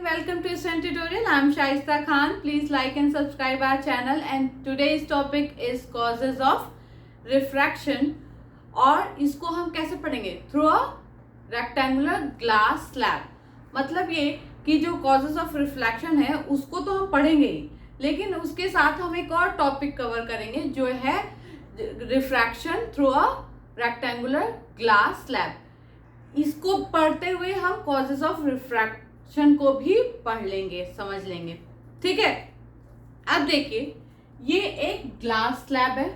welcome to Student Tutorial. I am Shaista Khan. Please like and subscribe our channel. And today's topic is causes of refraction. और इसको हम कैसे पढ़ेंगे? Through a rectangular glass slab. मतलब ये कि जो causes of reflection है उसको तो हम पढ़ेंगे ही, लेकिन उसके साथ हम एक और टॉपिक कवर करेंगे जो है refraction through a rectangular glass slab. इसको पढ़ते हुए हम कॉजेज ऑफ रिफ्रैक्शन को भी पढ़ लेंगे, समझ लेंगे. ठीक है, अब देखिए ये एक ग्लास स्लैब है.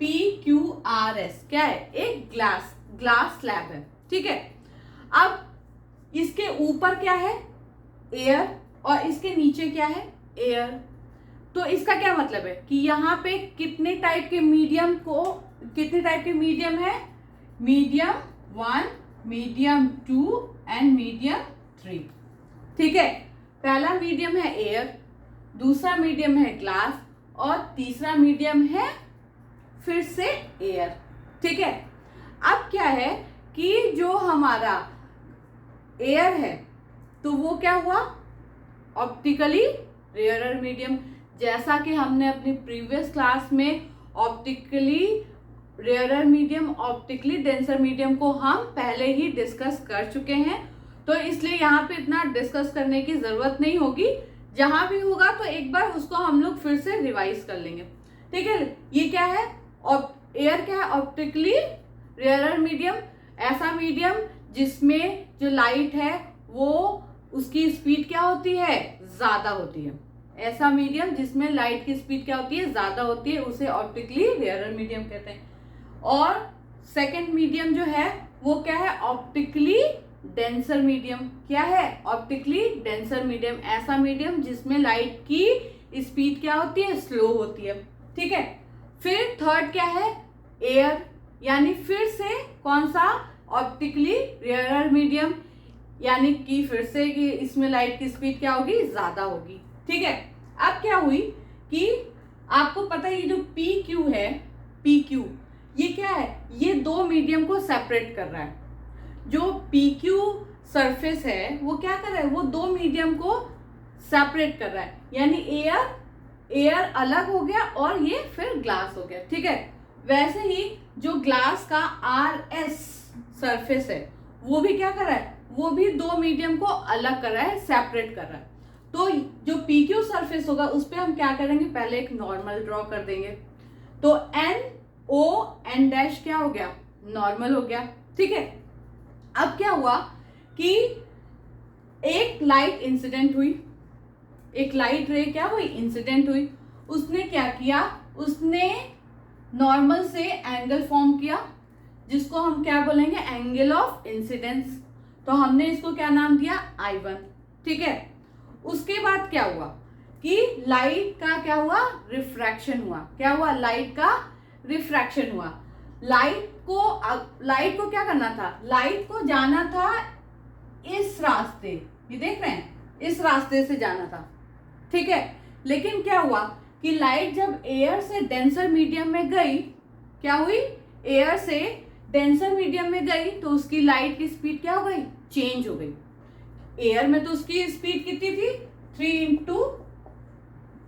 PQRS क्या है? एक ग्लास स्लैब है. ठीक है, अब इसके ऊपर क्या है? एयर. और इसके नीचे क्या है? एयर. तो इसका क्या मतलब है कि यहाँ पे कितने टाइप के मीडियम है? Medium 1, medium 2 and medium 3. ठीक है, पहला मीडियम है एयर, दूसरा मीडियम है ग्लास और तीसरा मीडियम है फिर से एयर. ठीक है, अब क्या है कि जो हमारा एयर है तो वो क्या हुआ? Optically rarer medium. जैसा कि हमने अपनी प्रीवियस क्लास में optically rarer medium, optically denser medium को हम पहले ही डिस्कस कर चुके हैं, तो इसलिए यहाँ पे इतना डिस्कस करने की जरूरत नहीं होगी. जहां भी होगा तो एक बार उसको हम लोग फिर से रिवाइज कर लेंगे. ठीक है, ये क्या है? एयर क्या है? Optically rarer medium. ऐसा मीडियम जिसमें जो लाइट है वो उसकी स्पीड क्या होती है? ज्यादा होती है. ऐसा मीडियम जिसमें लाइट की स्पीड क्या होती है? ज्यादा होती है, उसे ऑप्टिकली रेयरर मीडियम कहते हैं. और सेकंड मीडियम जो है वो क्या है? Optically denser medium. क्या है? Optically denser medium. ऐसा मीडियम जिसमें लाइट की स्पीड क्या होती है? स्लो होती है. ठीक है, फिर थर्ड क्या है? एयर. यानी फिर से कौन सा? ऑप्टिकली रेयरर मीडियम, यानी कि फिर से कि इसमें लाइट की स्पीड क्या होगी? ज्यादा होगी. ठीक है, अब क्या हुई कि आपको पता है ये जो PQ है, PQ ये क्या है? ये दो मीडियम को सेपरेट कर रहा है. जो PQ सरफेस है वो क्या कर रहा है? वो दो मीडियम को सेपरेट कर रहा है. यानी एयर अलग हो गया और ये फिर ग्लास हो गया. ठीक है, वैसे ही जो ग्लास का RS सरफेस है वो भी क्या कर रहा है? वो भी दो मीडियम को अलग कर रहा है, सेपरेट कर रहा है. तो जो PQ सरफेस होगा उस पर हम क्या करेंगे? पहले एक नॉर्मल ड्रॉ कर देंगे. तो N डैश क्या हो गया? नॉर्मल हो गया. ठीक है, अब क्या हुआ कि एक लाइट इंसिडेंट हुई, एक लाइट रे क्या हुई? इंसिडेंट हुई. उसने क्या किया? उसने नॉर्मल से एंगल फॉर्म किया जिसको हम क्या बोलेंगे? Angle of incidence. तो हमने इसको क्या नाम दिया? I1. ठीक है, उसके बाद क्या हुआ कि लाइट का क्या हुआ? रिफ्रैक्शन हुआ. क्या हुआ? लाइट का रिफ्रैक्शन हुआ. लाइट को क्या करना था? लाइट को जाना था इस रास्ते, ये देख रहे हैं, इस रास्ते से जाना था. ठीक है, लेकिन क्या हुआ कि लाइट जब एयर से डेंसर मीडियम में गई, क्या हुई? एयर से डेंसर मीडियम में गई तो उसकी लाइट की स्पीड क्या हो गई? चेंज हो गई. एयर में तो उसकी स्पीड कितनी थी? 3 ×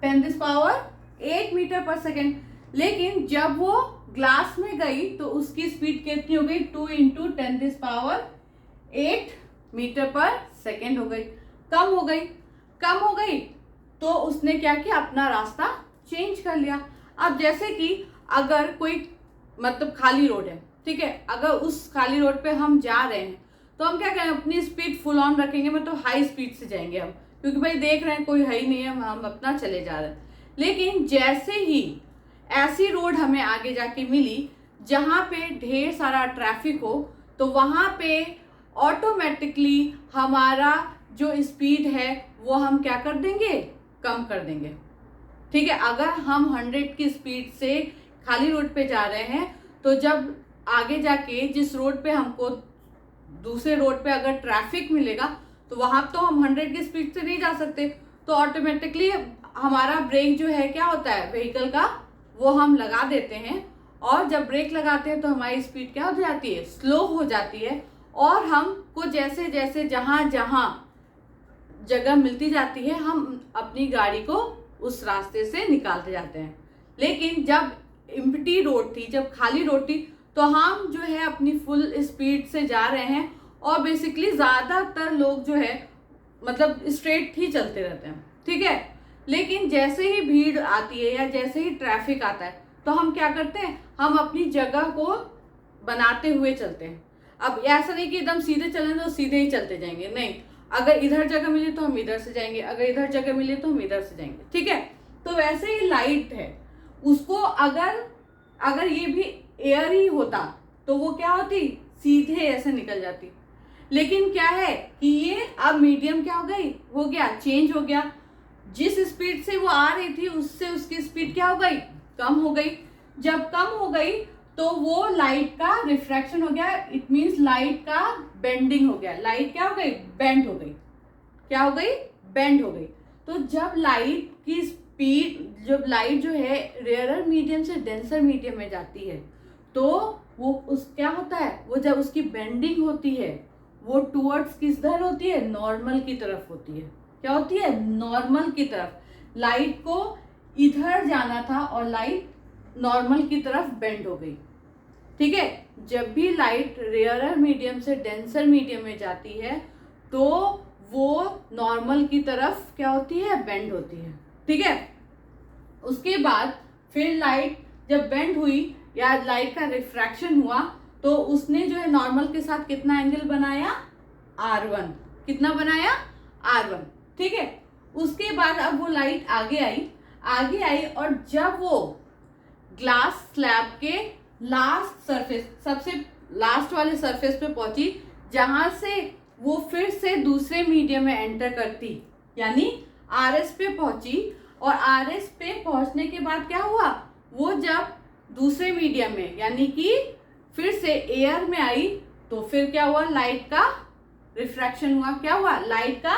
10⁸ मीटर पर सेकेंड. लेकिन जब वो ग्लास में गई तो उसकी स्पीड कितनी हो गई? 2 × 10⁸ मीटर पर सेकेंड हो गई. कम हो गई तो उसने क्या किया? अपना रास्ता चेंज कर लिया. अब जैसे कि अगर कोई मतलब खाली रोड है, ठीक है, अगर उस खाली रोड पे हम जा रहे हैं तो हम क्या करें? अपनी स्पीड फुल ऑन रखेंगे, मतलब हाई स्पीड से जाएंगे हम, क्योंकि भाई देख रहे हैं कोई है ही नहीं है, हम अपना चले जा रहे हैं. लेकिन जैसे ही ऐसी रोड हमें आगे जाके मिली जहाँ पे ढेर सारा ट्रैफिक हो तो वहाँ पे ऑटोमेटिकली हमारा जो स्पीड है वो हम क्या कर देंगे? कम कर देंगे. ठीक है, अगर हम 100 की स्पीड से खाली रोड पे जा रहे हैं तो जब आगे जाके जिस रोड पे हमको दूसरे रोड पे अगर ट्रैफिक मिलेगा तो वहां तो हम 100 की स्पीड से नहीं जा सकते. तो ऑटोमेटिकली हमारा ब्रेक जो है क्या होता है व्हीकल का, वो हम लगा देते हैं. और जब ब्रेक लगाते हैं तो हमारी स्पीड क्या हो जाती है? स्लो हो जाती है. और हमको जैसे जैसे जहां जगह मिलती जाती है हम अपनी गाड़ी को उस रास्ते से निकालते जाते हैं। लेकिन जब एम्प्टी रोड थी, जब खाली रोड थी, तो हम जो है अपनी फुल स्पीड से जा रहे हैं और बेसिकली ज़्यादातर लोग जो है मतलब स्ट्रेट ही चलते रहते हैं, ठीक है। लेकिन जैसे ही भीड़ आती है या जैसे ही ट्रैफिक आता है तो हम क्या करते हैं, हम अपनी जगह को बनाते हुए चलते हैं। अब ऐसा नहीं कि एकदम सीधे चलें तो सीधे ही चलते जाएंगे, नहीं, अगर इधर जगह मिले तो हम इधर से जाएंगे, अगर इधर जगह मिले तो हम इधर से जाएंगे, ठीक है। तो वैसे ही लाइट है, उसको अगर ये भी एयर ही होता तो वो क्या होती, सीधे ऐसे निकल जाती। लेकिन क्या है कि ये अब मीडियम क्या हो गई, हो गया, चेंज हो गया। जिस स्पीड से वो आ रही थी उससे उसकी स्पीड क्या हो गई, कम हो गई। जब कम हो गई तो वो लाइट का रिफ्रैक्शन हो गया, इट मींस लाइट का बेंडिंग हो गया। लाइट क्या हो गई, बेंड हो गई। क्या हो गई, बेंड हो गई। तो जब लाइट की स्पीड, जब लाइट जो है रेयरर मीडियम से डेंसर मीडियम में जाती है तो वो उस क्या होता है, वो जब उसकी बेंडिंग होती है वो टुवर्ड्स किस तरह होती है, नॉर्मल की तरफ होती है। क्या होती है, नॉर्मल की तरफ। लाइट को इधर जाना था और लाइट नॉर्मल की तरफ बेंड हो गई, ठीक है। जब भी लाइट रेयरर मीडियम से डेंसर मीडियम में जाती है तो वो नॉर्मल की तरफ क्या होती है, बेंड होती है, ठीक है। उसके बाद फिर लाइट जब बेंड हुई या लाइट का रिफ्रैक्शन हुआ तो उसने जो है नॉर्मल के साथ कितना एंगल बनाया, R1। कितना बनाया, R1, ठीक है। उसके बाद अब वो लाइट आगे आई और जब वो ग्लास स्लैब के लास्ट सरफेस, सबसे लास्ट वाले सरफेस पे पहुंची, जहां से वो फिर से दूसरे मीडियम में एंटर करती, यानी RS पे पहुंची। और RS पे पहुंचने के बाद क्या हुआ, वो जब दूसरे मीडियम में यानी कि फिर से एयर में आई तो फिर क्या हुआ, लाइट का रिफ्रैक्शन हुआ। क्या हुआ, लाइट का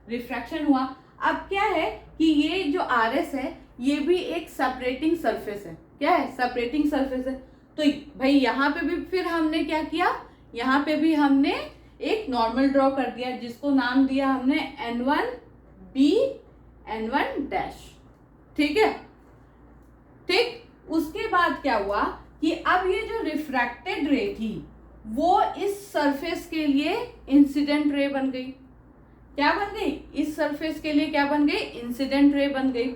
रिफ्रैक्शन हुआ। अब क्या है कि ये जो RS है ये भी एक सेपरेटिंग सरफेस है। क्या है, सेपरेटिंग सरफेस है। तो भाई यहाँ पे भी फिर हमने क्या किया, यहाँ पे भी हमने एक नॉर्मल ड्रॉ कर दिया जिसको नाम दिया हमने N1B N1 डैश, ठीक है, ठीक। उसके बाद क्या हुआ कि अब ये जो रिफ्रैक्टेड रे थी वो इस सरफेस के लिए इंसिडेंट रे बन गई। क्या बन गई, इस सरफेस के लिए क्या बन गई, इंसिडेंट रे बन गई।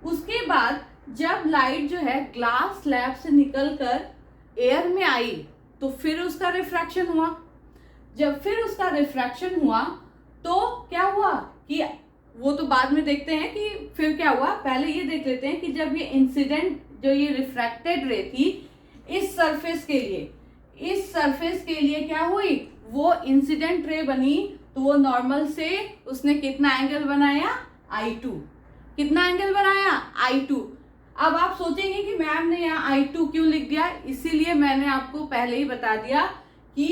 उसके बाद जब लाइट जो है ग्लास स्लैब से निकलकर एयर में आई तो फिर उसका रिफ्रैक्शन हुआ। जब फिर उसका रिफ्रैक्शन हुआ तो क्या हुआ कि वो तो बाद में देखते हैं कि फिर क्या हुआ, पहले ये देख लेते हैं कि जब ये इंसिडेंट जो ये रिफ्रैक्टेड रे थी इस सरफेस के लिए क्या हुई, वो इंसिडेंट रे बनी तो वो नॉर्मल से उसने कितना एंगल बनाया, I2। कितना एंगल बनाया, I2। अब आप सोचेंगे कि मैम ने यहाँ I2 क्यों लिख दिया, इसीलिए मैंने आपको पहले ही बता दिया कि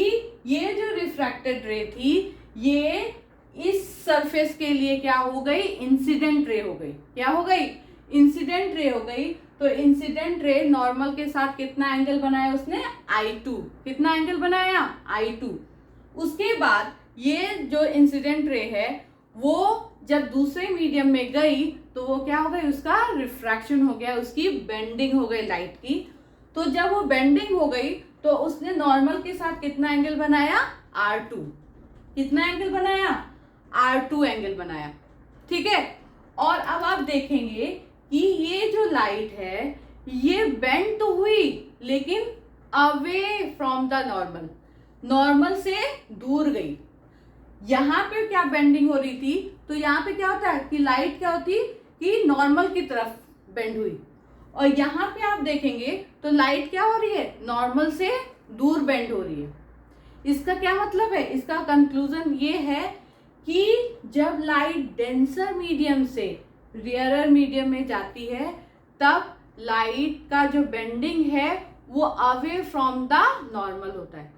ये जो रिफ्रैक्टेड रे थी ये इस सरफेस के लिए क्या हो गई, इंसिडेंट रे हो गई। क्या हो गई, इंसिडेंट रे हो गई। तो इंसिडेंट रे नॉर्मल के साथ कितना एंगल बनाया उसने, I2। कितना एंगल बनाया, I2। उसके बाद ये जो इंसिडेंट रे है वो जब दूसरे मीडियम में गई तो वो क्या हो गई, उसका रिफ्रैक्शन हो गया, उसकी बेंडिंग हो गई लाइट की। तो जब वो बेंडिंग हो गई तो उसने नॉर्मल के साथ कितना एंगल बनाया, R2। कितना एंगल बनाया, R2 एंगल बनाया, ठीक है। और अब आप देखेंगे कि ये जो लाइट है ये बेंड तो हुई लेकिन अवे फ्रॉम द नॉर्मल से दूर गई। यहाँ पे क्या बेंडिंग हो रही थी, तो यहाँ पे क्या होता है कि लाइट क्या होती कि नॉर्मल की तरफ बेंड हुई, और यहाँ पे आप देखेंगे तो लाइट क्या हो रही है, नॉर्मल से दूर बेंड हो रही है। इसका क्या मतलब है, इसका कंक्लूजन ये है कि जब लाइट डेंसर मीडियम से रेयरर मीडियम में जाती है तब लाइट का जो बेंडिंग है वो अवे फ्रॉम द नॉर्मल होता है।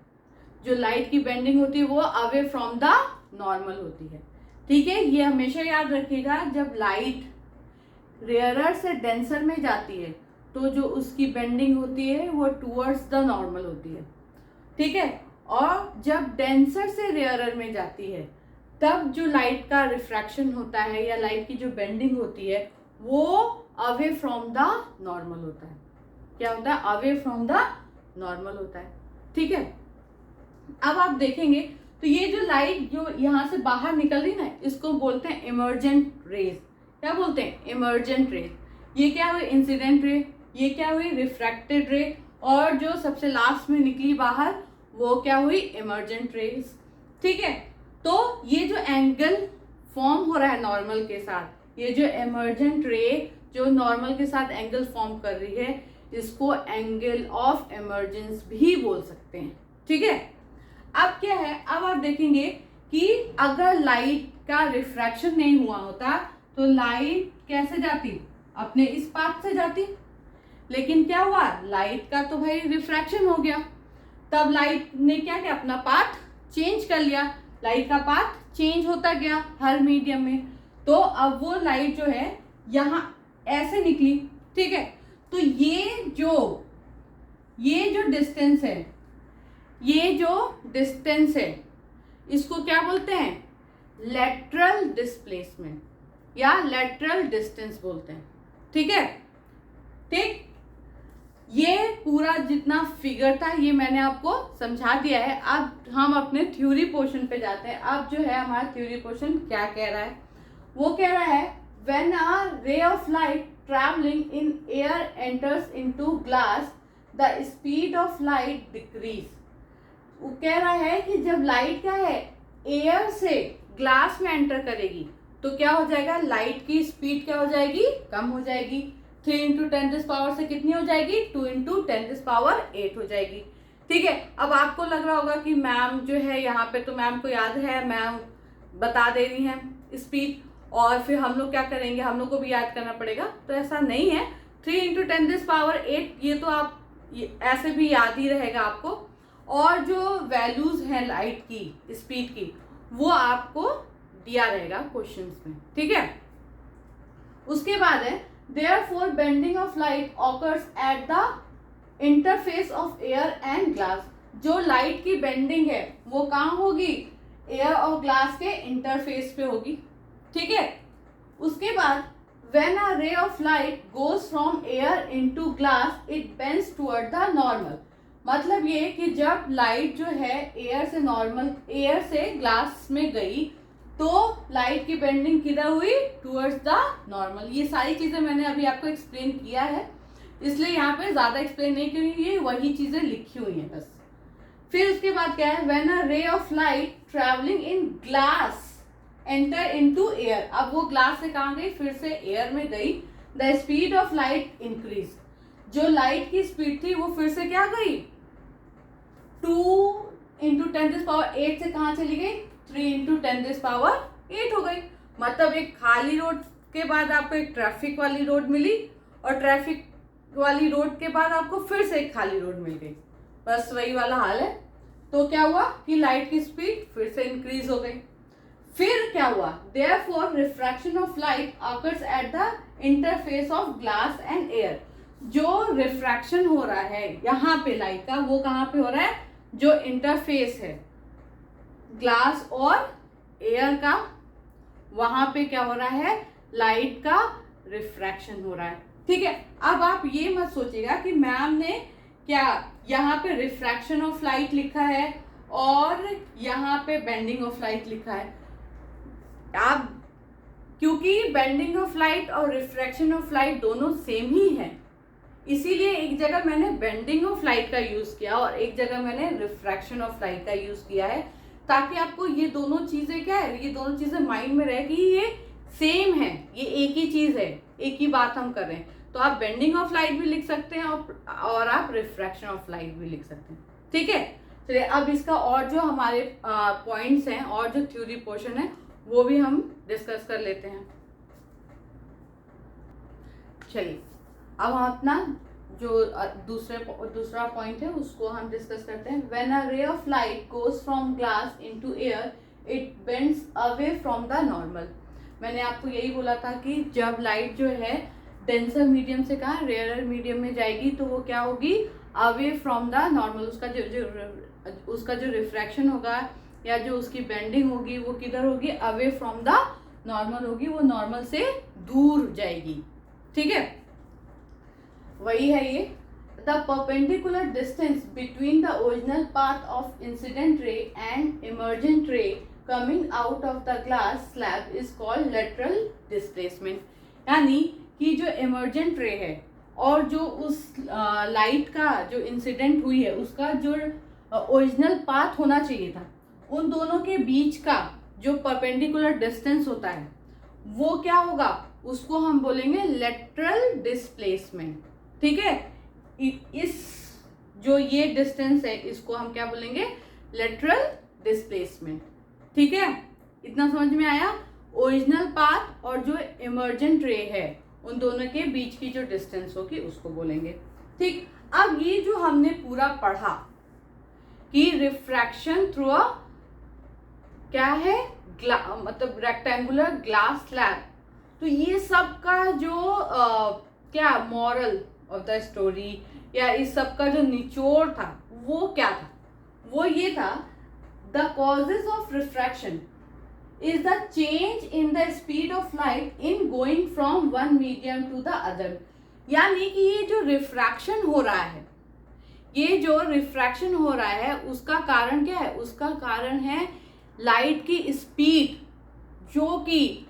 जो लाइट की बेंडिंग होती है वो अवे फ्रॉम द नॉर्मल होती है, ठीक है। ये हमेशा याद रखिएगा, जब लाइट रेयरर से डेंसर में जाती है तो जो उसकी बेंडिंग होती है वो टुवर्ड्स द नॉर्मल होती है, ठीक है। और जब डेंसर से रेयरर में जाती है तब जो लाइट का रिफ्रैक्शन होता है या लाइट की जो बेंडिंग होती है वो अवे फ्रॉम द नॉर्मल होता है। क्या होता है? अवे फ्रॉम द नॉर्मल होता है। ठीक है, अब आप देखेंगे तो ये जो लाइट जो यहाँ से बाहर निकल रही ना, इसको बोलते हैं इमर्जेंट रेज। क्या बोलते हैं? Emergent rays. ये क्या हुई? Incident ray. ये क्या हुई? रिफ्रैक्टेड रे। और जो सबसे लास्ट में निकली बाहर वो क्या हुई? Emergent rays. ठीक है, तो ये जो एंगल फॉर्म हो रहा है नॉर्मल के साथ, ये जो इमर्जेंट रे जो नॉर्मल के साथ एंगल फॉर्म कर रही है, इसको एंगल ऑफ इमर्जेंस भी बोल सकते हैं। ठीक है, अब क्या है, अब आप देखेंगे कि अगर लाइट का रिफ्रैक्शन नहीं हुआ होता तो लाइट कैसे जाती? अपने इस पाथ से जाती। लेकिन क्या हुआ? लाइट का तो भाई रिफ्रैक्शन हो गया, तब लाइट ने क्या किया? अपना पाथ चेंज कर लिया। लाइट का पाथ चेंज होता गया हर मीडियम में, तो अब वो लाइट जो है यहाँ ऐसे निकली। ठीक है, तो ये जो डिस्टेंस है, ये जो डिस्टेंस है, इसको क्या बोलते हैं? लेटरल डिस्प्लेसमेंट या लेटरल डिस्टेंस बोलते हैं। ठीक है, ठीक, ये पूरा जितना फिगर था ये मैंने आपको समझा दिया है। अब हम अपने थ्योरी पोर्शन पे जाते हैं। अब जो है हमारा थ्योरी पोर्शन क्या कह रहा है? वो कह रहा है when a ray of light travelling in air enters into glass the speed of light decrease. वो कह रहा है कि जब लाइट क्या है एयर से ग्लास में एंटर करेगी तो क्या हो जाएगा? लाइट की स्पीड क्या हो जाएगी? कम हो जाएगी। 3 इंटू 10 पावर से कितनी हो जाएगी? 2 इंटू 10 पावर 8 हो जाएगी। ठीक है, अब आपको लग रहा होगा कि मैम जो है यहाँ पे तो मैम को याद है, मैम बता दे रही हैं स्पीड और फिर हम लोग क्या करेंगे? हम लोग को भी याद करना पड़ेगा। तो ऐसा नहीं है। 3 इंटू 10 पावर 8 ये तो आप ऐसे भी याद ही रहेगा आपको। और जो वैल्यूज हैं लाइट की स्पीड की वो आपको दिया रहेगा क्वेश्चंस में। ठीक है, उसके बाद है therefore bending of light occurs at the interface of air and glass। जो लाइट की बेंडिंग है वो कहाँ होगी? एयर और ग्लास के इंटरफेस पे होगी। ठीक है, उसके बाद when a ray of light goes from air into glass it bends toward the normal। मतलब ये कि जब लाइट जो है एयर से ग्लास में गई तो लाइट की बेंडिंग किधर हुई? Towards the normal. ये सारी चीजें मैंने अभी आपको एक्सप्लेन किया है, इसलिए यहाँ पे ज्यादा एक्सप्लेन नहीं करूँगी, ये वही चीजें लिखी हुई हैं बस। फिर उसके बाद क्या है? When a ray of light travelling in glass enter into air. अब वो ग्लास से कहाँ गई? फिर से एयर में गई। The speed of light increase. जो लाइट की स्पीड थी वो फिर से क्या गई? 2 इंटू 10 पावर 8 से कहाँ चली गई? 3 इंटू 10 पावर 8 हो गई। मतलब एक खाली रोड के बाद आपको एक ट्रैफिक वाली रोड मिली और ट्रैफिक वाली रोड के बाद आपको फिर से एक खाली रोड मिल गई। बस वही वाला हाल है। तो क्या हुआ कि लाइट की स्पीड फिर से इंक्रीज हो गई। फिर क्या हुआ? Therefore refraction of light occurs at the interface of glass and air. जो रिफ्रैक्शन हो रहा है यहाँ पे लाइट का, वो कहाँ पे हो रहा है? जो इंटरफेस है ग्लास और एयर का, वहां पे क्या हो रहा है? लाइट का रिफ्रैक्शन हो रहा है। ठीक है, अब आप ये मत सोचिएगा कि मैम ने क्या यहाँ पे रिफ्रैक्शन ऑफ लाइट लिखा है और यहाँ पे बेंडिंग ऑफ लाइट लिखा है। आप क्योंकि बेंडिंग ऑफ लाइट और रिफ्रैक्शन ऑफ लाइट दोनों सेम ही है, इसीलिए एक जगह मैंने बेंडिंग ऑफ लाइट का यूज किया और एक जगह मैंने रिफ्रैक्शन ऑफ लाइट का यूज किया है, ताकि आपको ये दोनों चीजें क्या है, ये दोनों चीजें माइंड में रहे कि ये सेम है, ये एक ही चीज है, एक ही बात हम कर रहे हैं। तो आप बेंडिंग ऑफ लाइट भी लिख सकते हैं और आप रिफ्रैक्शन ऑफ लाइट भी लिख सकते हैं। ठीक है, चलिए अब इसका और जो हमारे पॉइंट्स हैं और जो थ्योरी पोर्शन है वो भी हम डिस्कस कर लेते हैं। चलिए अब हम अपना जो दूसरा पॉइंट है उसको हम डिस्कस करते हैं। When a ray of light goes from glass into air it bends away from the normal. मैंने आपको यही बोला था कि जब लाइट जो है डेंसर मीडियम से कहा रेयरर मीडियम में जाएगी तो वो क्या होगी? Away from the normal. उसका जो रिफ्रैक्शन होगा या जो उसकी बेंडिंग होगी वो किधर होगी, अवे फ्रॉम द नॉर्मल होगी, वो नॉर्मल से दूर जाएगी। ठीक है, वही है ये। The perpendicular distance between the original path of incident ray and emergent ray coming out of the glass slab is called lateral displacement. यानी कि जो इमर्जेंट रे है और जो उस लाइट का जो इंसिडेंट हुई है उसका जो ओरिजिनल पाथ होना चाहिए था, उन दोनों के बीच का जो परपेंडिकुलर डिस्टेंस होता है वो क्या होगा, उसको हम बोलेंगे लेटरल डिस्प्लेसमेंट। ठीक है, इस जो ये डिस्टेंस है इसको हम क्या बोलेंगे, लेटरल डिस्प्लेसमेंट। ठीक है, इतना समझ में आया। ओरिजिनल पाथ और जो इमर्जेंट रे है उन दोनों के बीच की जो डिस्टेंस होगी उसको बोलेंगे। ठीक, अब ये जो हमने पूरा पढ़ा कि रिफ्रैक्शन थ्रू अ क्या है, मतलब रेक्टेंगुलर ग्लास स्लैब, तो ये सब का जो क्या मॉरल ऑफ द स्टोरी या इस सब का जो निचोड़ था वो क्या था, वो ये था, the causes of refraction is the change in the speed of light in going from one medium to the other। यानी कि ये जो रिफ्रैक्शन हो रहा है, ये जो रिफ्रैक्शन हो रहा है उसका कारण क्या है, उसका कारण है लाइट की स्पीड जो कि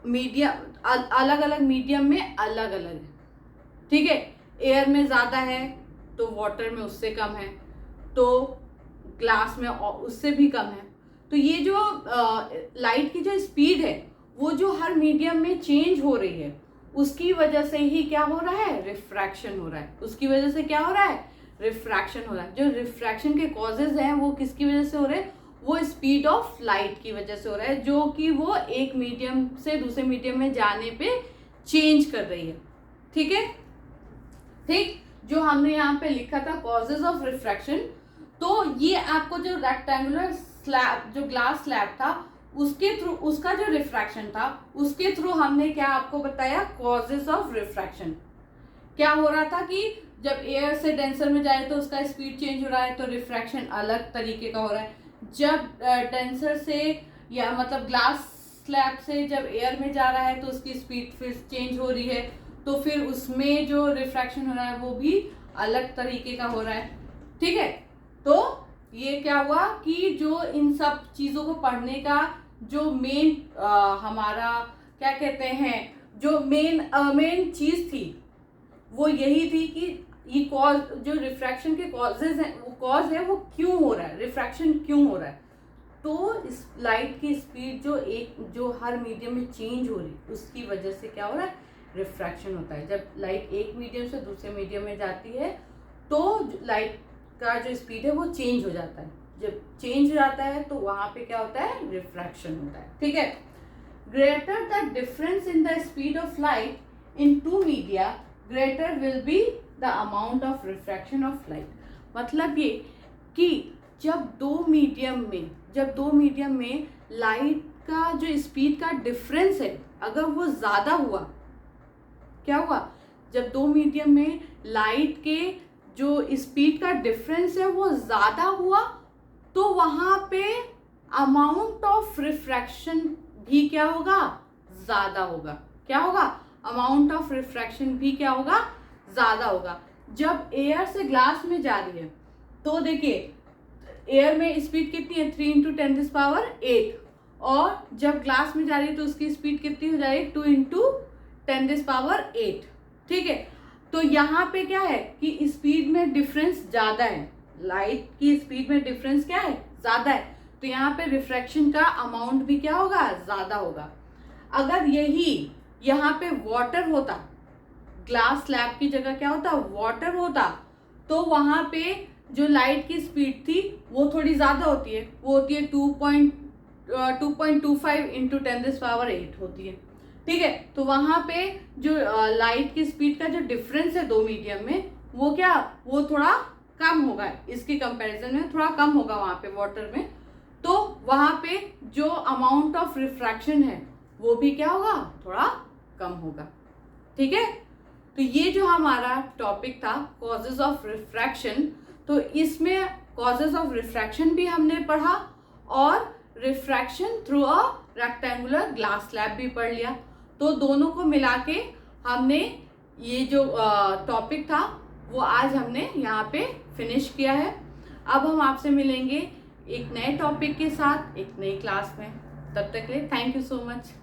मीडियम अलग अलग मीडियम में अलग अलग है। ठीक है, एयर में ज़्यादा है तो वाटर में उससे कम है, तो ग्लास में उससे भी कम है। तो ये जो लाइट की जो स्पीड है वो जो हर मीडियम में चेंज हो रही है उसकी वजह से ही क्या हो रहा है, रिफ्रैक्शन हो रहा है। उसकी वजह से क्या हो रहा है, रिफ्रैक्शन हो रहा है। जो रिफ्रैक्शन के कॉजेज हैं वो किसकी वजह से हो रहे हैं, वो स्पीड ऑफ लाइट की वजह से हो रहा है, जो कि वो एक मीडियम से दूसरे मीडियम में जाने पे चेंज कर रही है। ठीक है, ठीक, जो हमने यहाँ पे लिखा था कॉजेज ऑफ रिफ्रैक्शन, तो ये आपको जो रेक्टेंगुलर स्लैब जो ग्लास स्लैब था उसके थ्रू उसका जो रिफ्रैक्शन था उसके थ्रू हमने क्या आपको बताया, कॉजेज ऑफ रिफ्रैक्शन। क्या हो रहा था कि जब एयर से डेंसर में जाए तो उसका स्पीड चेंज हो रहा है तो रिफ्रैक्शन अलग तरीके का हो रहा है। जब डेंसर से या मतलब ग्लास स्लैब से जब एयर में जा रहा है तो उसकी स्पीड फिर चेंज हो रही है, तो फिर उसमें जो रिफ्रैक्शन हो रहा है वो भी अलग तरीके का हो रहा है। ठीक है, तो ये क्या हुआ कि जो इन सब चीज़ों को पढ़ने का जो मेन हमारा क्या कहते हैं, जो मेन चीज़ थी वो यही थी कि ये कॉज जो रिफ्रैक्शन के कॉजेज हैं, वो कॉज है वो क्यों हो रहा है, रिफ्रैक्शन क्यों हो रहा है। तो इस लाइट की स्पीड जो हर मीडियम में चेंज हो रही उसकी वजह से क्या हो रहा है, रिफ्रैक्शन होता है। जब लाइट एक मीडियम से दूसरे मीडियम में जाती है तो लाइट का जो स्पीड है वो चेंज हो जाता है। जब चेंज हो जाता है तो वहां पे क्या होता है, रिफ्रैक्शन होता है। ठीक है, greater the difference in the speed of light in two media greater will be the amount of refraction of light. मतलब ये कि जब दो मीडियम में लाइट का जो स्पीड का डिफरेंस है अगर वो ज़्यादा हुआ, क्या हुआ, जब दो मीडियम में लाइट के जो स्पीड का डिफरेंस है वो ज़्यादा हुआ तो वहाँ पे अमाउंट ऑफ रिफ्रैक्शन भी क्या होगा, ज़्यादा होगा। क्या होगा, अमाउंट ऑफ रिफ्रैक्शन भी क्या होगा, ज़्यादा होगा। जब एयर से ग्लास में जा रही है तो देखिए एयर में स्पीड कितनी है, 3 × 10⁸, और जब ग्लास में जा रही है तो उसकी स्पीड कितनी हो जाएगी, 2 × 10⁸। ठीक है, तो यहाँ पे क्या है कि स्पीड में डिफरेंस ज़्यादा है, लाइट की स्पीड में डिफरेंस क्या है, ज़्यादा है, तो यहाँ पे रिफ्रैक्शन का अमाउंट भी क्या होगा, ज़्यादा होगा। अगर यही यहाँ पे वाटर होता, ग्लास स्लैब की जगह क्या होता, वाटर होता, तो वहाँ पे जो लाइट की स्पीड थी वो थोड़ी ज़्यादा होती है, वो होती है 2.25 × 10⁸ होती है। ठीक है, तो वहाँ पे जो लाइट की स्पीड का जो डिफरेंस है दो मीडियम में वो क्या, वो थोड़ा कम होगा, इसके कंपैरिजन में थोड़ा कम होगा वहाँ पे वाटर में, तो वहाँ पे जो अमाउंट ऑफ रिफ्रैक्शन है वो भी क्या होगा, थोड़ा कम होगा। ठीक है, तो ये जो हमारा टॉपिक था कॉजेज ऑफ रिफ्रैक्शन, तो इसमें कॉजेज ऑफ रिफ्रैक्शन भी हमने पढ़ा और refraction through a rectangular glass slab भी पढ़ लिया। तो दोनों को मिला के हमने ये जो टॉपिक था वो आज हमने यहाँ पे फिनिश किया है। अब हम आपसे मिलेंगे एक नए टॉपिक के साथ एक नई क्लास में। तब तक के लिए थैंक यू सो मच।